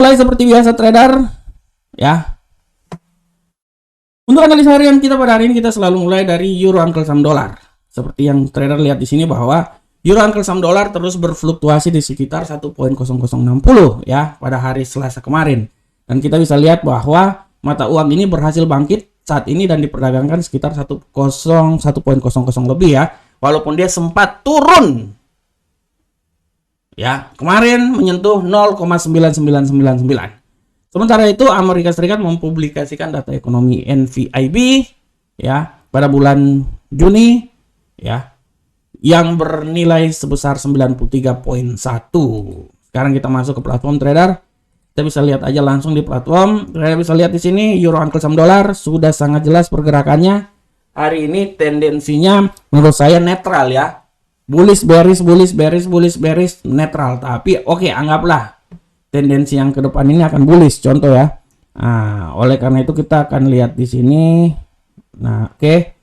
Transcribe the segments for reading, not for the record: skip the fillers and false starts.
Mulai seperti biasa trader ya. Untuk analisa harian kita pada hari ini kita selalu mulai dari euro angkel saham dolar. Seperti yang trader lihat di sini bahwa euro angkel saham dolar terus berfluktuasi di sekitar 1.0060 ya pada hari Selasa kemarin. Dan kita bisa lihat bahwa mata uang ini berhasil bangkit saat ini dan diperdagangkan sekitar 1.00 lebih ya. Walaupun dia sempat turun ya, kemarin menyentuh 0,9999. Sementara itu Amerika Serikat mempublikasikan data ekonomi NFIB ya pada bulan Juni ya yang bernilai sebesar 93.1. Sekarang kita masuk ke platform trader. Kita bisa lihat aja langsung di platform. Trader bisa lihat di sini euro angkel saham dolar sudah sangat jelas pergerakannya. Hari ini tendensinya menurut saya netral ya. Bullish bearish netral. Tapi oke, anggaplah tendensi yang ke depan ini akan bullish, contoh ya. Nah, oleh karena itu kita akan lihat di sini. Nah, oke.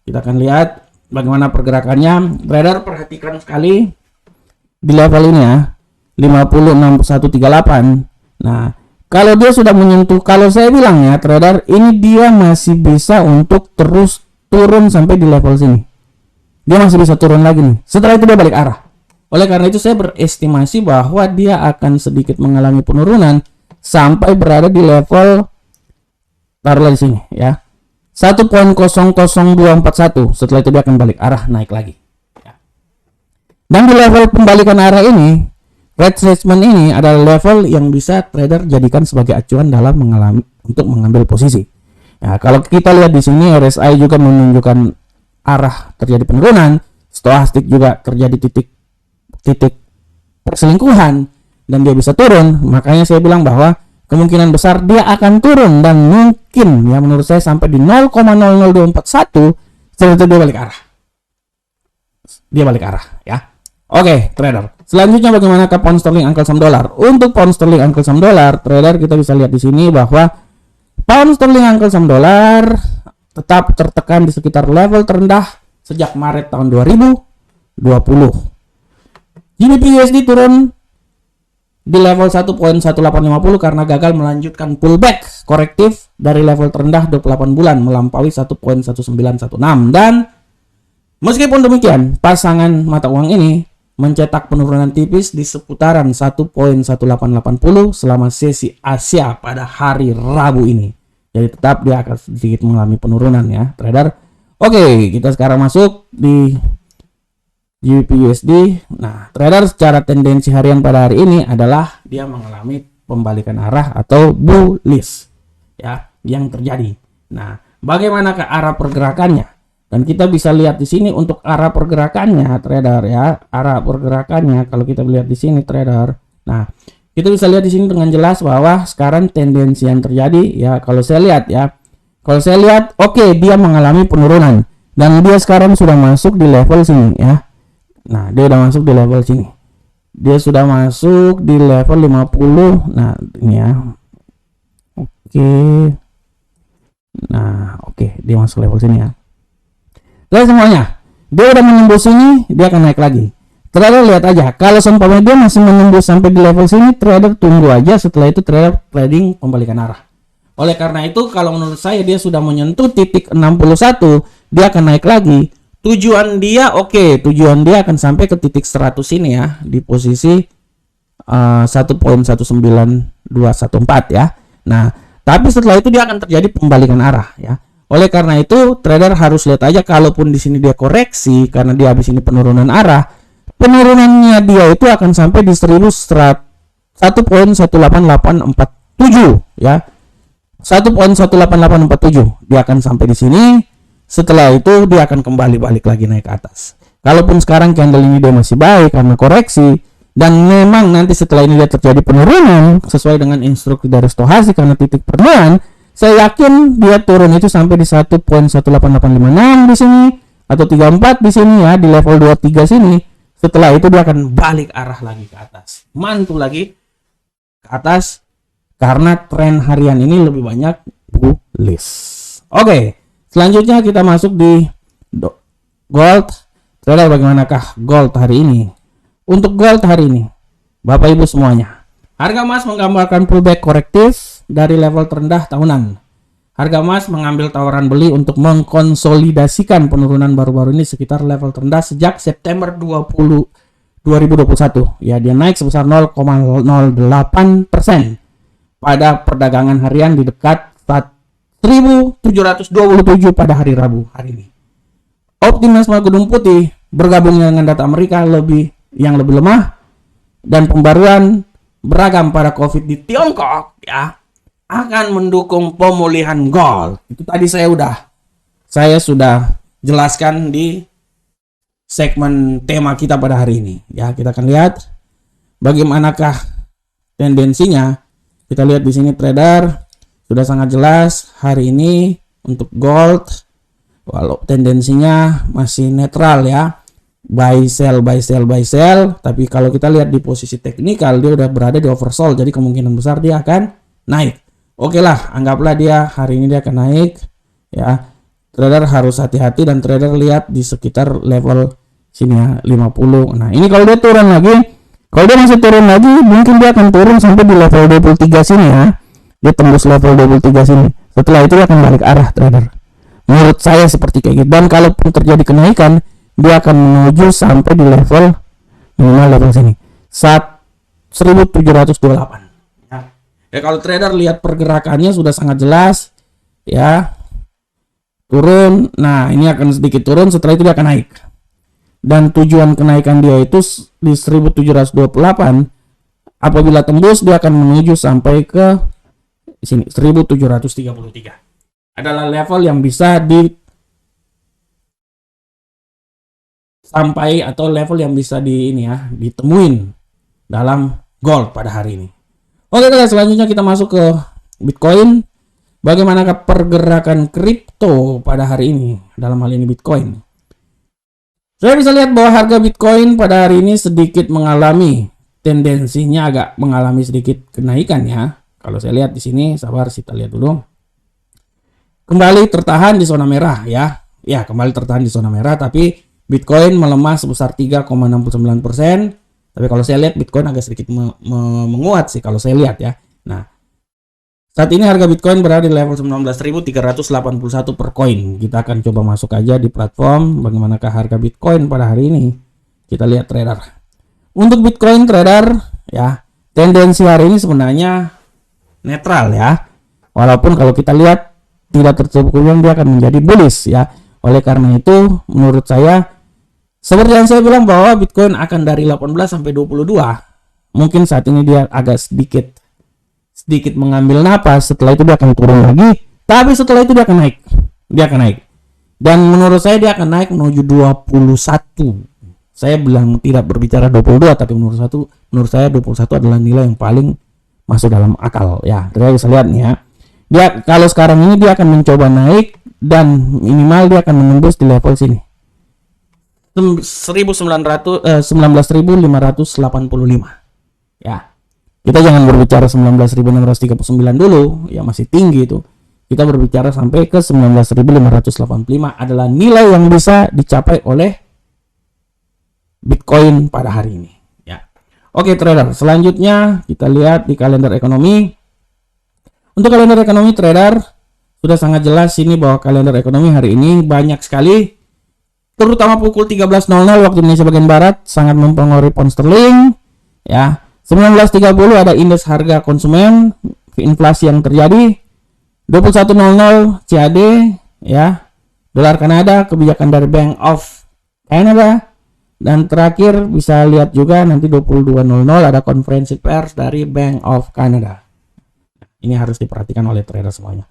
Kita akan lihat bagaimana pergerakannya. Trader perhatikan sekali di level ini ya. 506138. Nah, kalau dia sudah menyentuh, kalau saya bilang ya trader, ini dia masih bisa untuk terus turun sampai di level sini. Dia masih bisa turun lagi nih. Setelah itu dia balik arah. Oleh karena itu saya berestimasi bahwa dia akan sedikit mengalami penurunan sampai berada di level, taruhlah di sini ya, 1.00241. Setelah itu dia akan balik arah naik lagi ya. Dan di level pembalikan arah ini, retracement ini adalah level yang bisa trader jadikan sebagai acuan dalam mengambil posisi ya. Kalau kita lihat di sini RSI juga menunjukkan arah terjadi penurunan, stochastik juga terjadi titik perselingkuhan dan dia bisa turun. Makanya saya bilang bahwa kemungkinan besar dia akan turun dan mungkin ya menurut saya sampai di 0,00241. Setelah itu dia balik arah ya. Oke trader, selanjutnya bagaimana ke pound sterling angkel saham dolar. Untuk pound sterling angkel saham dolar trader kita bisa lihat di sini bahwa pound sterling angkel saham dolar tetap tertekan di sekitar level terendah sejak Maret tahun 2020. GBP USD turun di level 1.1850 karena gagal melanjutkan pullback korektif dari level terendah 28 bulan melampaui 1.1916. Dan meskipun demikian, pasangan mata uang ini mencetak penurunan tipis di seputaran 1.1880 selama sesi Asia pada hari Rabu ini. Jadi tetap dia akan sedikit mengalami penurunan ya, trader. Oke, kita sekarang masuk di GBP USD. Nah, trader secara tendensi harian pada hari ini adalah dia mengalami pembalikan arah atau bullish ya yang terjadi. Nah, bagaimana ke arah pergerakannya? Dan kita bisa lihat di sini untuk arah pergerakannya trader ya. Arah pergerakannya kalau kita lihat di sini trader. Nah, kita bisa lihat di sini dengan jelas bahwa sekarang tendensi yang terjadi ya, kalau saya lihat oke, dia mengalami penurunan dan dia sekarang sudah masuk di level sini ya. Nah, dia udah masuk di level sini. Dia sudah masuk di level 50. Nah, ini ya. Oke. Nah, oke, dia masuk level sini ya. Lihat semuanya. Dia udah menembus sini, dia akan naik lagi. Trader lihat aja, kalau seumpamanya dia masih menembus sampai di level sini, trader tunggu aja, setelah itu trader trading pembalikan arah. Oleh karena itu, kalau menurut saya dia sudah menyentuh titik 61, dia akan naik lagi. Tujuan dia tujuan dia akan sampai ke titik 100 ini ya, di posisi 1.19214 ya. Nah, tapi setelah itu dia akan terjadi pembalikan arah ya. Oleh karena itu, trader harus lihat aja, kalaupun di sini dia koreksi karena dia habis ini penurunan arah, penurunannya dia itu akan sampai di 1.18847 ya. 1.18847 dia akan sampai di sini. Setelah itu dia akan kembali balik lagi naik ke atas. Kalaupun sekarang candle ini dia masih baik karena koreksi, dan memang nanti setelah ini dia terjadi penurunan sesuai dengan instruksi dari stochastik karena titik penurunan, saya yakin dia turun itu sampai di 1.18856 di sini atau 34 di sini ya, di level 23 sini. Setelah itu dia akan balik arah lagi ke atas, mantul lagi ke atas karena tren harian ini lebih banyak bullish. Oke. Selanjutnya kita masuk di gold. Trader, bagaimanakah gold hari ini? Untuk gold hari ini, Bapak Ibu semuanya, Harga emas menggambarkan pullback korektif dari level terendah tahunan. Harga emas mengambil tawaran beli untuk mengkonsolidasikan penurunan baru-baru ini sekitar level terendah sejak September 2021. Ya, dia naik sebesar 0,08% pada perdagangan harian di dekat 1.727 pada hari Rabu hari ini. Optimisme Gedung Putih bergabung dengan data Amerika yang lebih lemah dan pembaruan beragam pada COVID di Tiongkok ya akan mendukung pemulihan gold. Itu tadi saya sudah jelaskan di segmen tema kita pada hari ini. Ya, kita akan lihat bagaimanakah tendensinya. Kita lihat di sini trader sudah sangat jelas hari ini untuk gold, walau tendensinya masih netral ya. Buy sell, tapi kalau kita lihat di posisi teknikal dia udah berada di oversold, jadi kemungkinan besar dia akan naik. Oke lah, anggaplah dia hari ini dia akan naik ya. Trader harus hati-hati dan trader lihat di sekitar level sini ya 50. Nah, ini kalau dia turun lagi, kalau dia masih turun lagi mungkin dia akan turun sampai di level 23 sini ya. Dia tembus level 23 sini. Setelah itu dia akan balik arah trader. Menurut saya seperti kayak gitu. Dan kalaupun terjadi kenaikan, dia akan menuju sampai di level minimal level sini 1728 ya. Kalau trader lihat pergerakannya sudah sangat jelas ya, turun. Nah, ini akan sedikit turun, setelah itu dia akan naik dan tujuan kenaikan dia itu di 1728. Apabila tembus dia akan menuju sampai ke sini 1733 adalah level yang bisa sampai atau level yang bisa ditemuin dalam gold pada hari ini. Oke guys, selanjutnya kita masuk ke Bitcoin. Bagaimanakah pergerakan kripto pada hari ini dalam hal ini Bitcoin? Saya bisa lihat bahwa harga Bitcoin pada hari ini sedikit mengalami tendensinya agak mengalami sedikit kenaikan ya. Kalau saya lihat di sini, sabar kita lihat dulu. Kembali tertahan di zona merah ya. Ya, kembali tertahan di zona merah tapi Bitcoin melemah sebesar 3,69%. Tapi kalau saya lihat Bitcoin agak sedikit menguat sih kalau saya lihat ya. Nah, saat ini harga Bitcoin berada di level 19.381 per koin. Kita akan coba masuk aja di platform bagaimanakah harga Bitcoin pada hari ini. Kita lihat trader. Untuk Bitcoin trader ya, tendensi hari ini sebenarnya netral ya. Walaupun kalau kita lihat tidak tertutup kemungkinan dia akan menjadi bullish ya. Oleh karena itu menurut saya seperti yang saya bilang bahwa Bitcoin akan dari 18 sampai 22. Mungkin saat ini dia agak sedikit mengambil napas, setelah itu dia akan turun lagi, tapi setelah itu dia akan naik. Dan menurut saya dia akan naik menuju 21. Saya bilang tidak berbicara 22, tapi menurut saya 21 adalah nilai yang paling masuk dalam akal ya. Kita bisa lihat nih ya. Dia kalau sekarang ini dia akan mencoba naik dan minimal dia akan menembus di level sini. 19.585 ya. Kita jangan berbicara 19.639 dulu ya, masih tinggi itu. Kita berbicara sampai ke 19.585 adalah nilai yang bisa dicapai oleh Bitcoin pada hari ini ya. Oke trader, selanjutnya kita lihat di kalender ekonomi. Untuk kalender ekonomi trader sudah sangat jelas ini bahwa kalender ekonomi hari ini banyak sekali, terutama pukul 13.00 waktu Indonesia bagian Barat sangat mempengaruhi pound sterling ya. 19.30 ada indeks harga konsumen, inflasi yang terjadi. 21.00 CAD ya, dolar Kanada, kebijakan dari Bank of Canada. Dan terakhir bisa lihat juga nanti 22.00 ada konferensi pers dari Bank of Canada. Ini harus diperhatikan oleh trader semuanya.